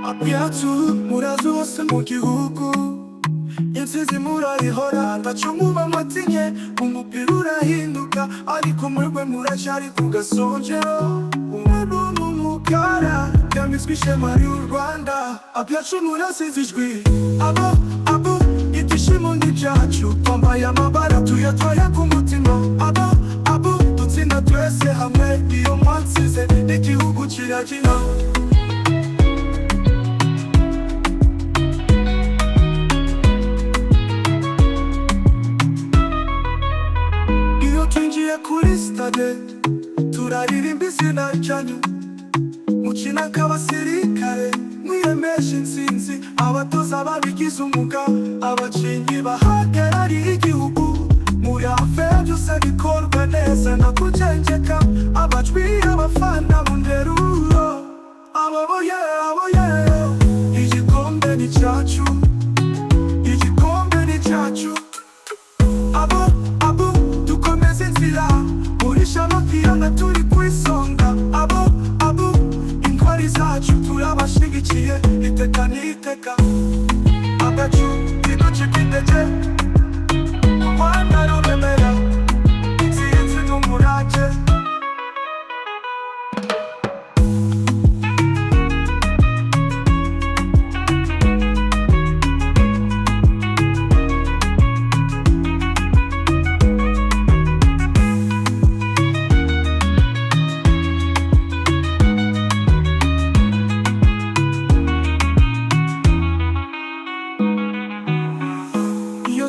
Apiatu murazi wose mu gihugu, intsinzi murayihora ndacumuba matinye, umupira urahinduka ariko mwebwe muracyari ku gasongero. Umuntu n'umukara yambitswe ishema ry'u Rwanda, apiatu murasize ijwi, abo ibyishimo ni byacu, twambaye amabara tuyatwaye ku mutima, abo dutsinda twese hamwe, iyo mwansize n'igihugu kiragira. Kuri stade turaririmba izina ryanyu, mukina nk'abasirikare mwiyemeje intsinzi, abatoza babigize umwuga, abakinnyi bahagarariye igihugu, muri hafe byose bikorwa neza na kujenjeka, abajwi abafana mu nteruro, aboboye igikombe ni cyacu, igikombe ni cyacu, abo dukomeze inzira, murisha amapiranga turi ku isonga, abo intwari zacu turabashigikiye iteka n'iteka, agacu ntiducike intege, u Rwanda ruremera intsinzi n'umurage.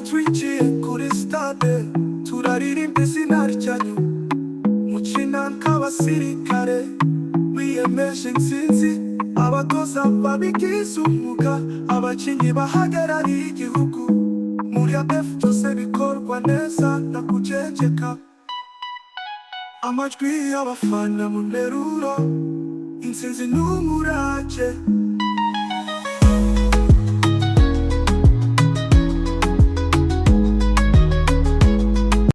Twigiye kuri stade turaririmba izina ryanyu, mukina nk'abasirikare mwiyemeje intsinzi, abatoza babigize umwuga, abakinnyi bahagarariye igihugu, muri APF byose bikorwa neza na kujenjeka, amajwi y'abafana mu nteruro, intsinzi n'umurage.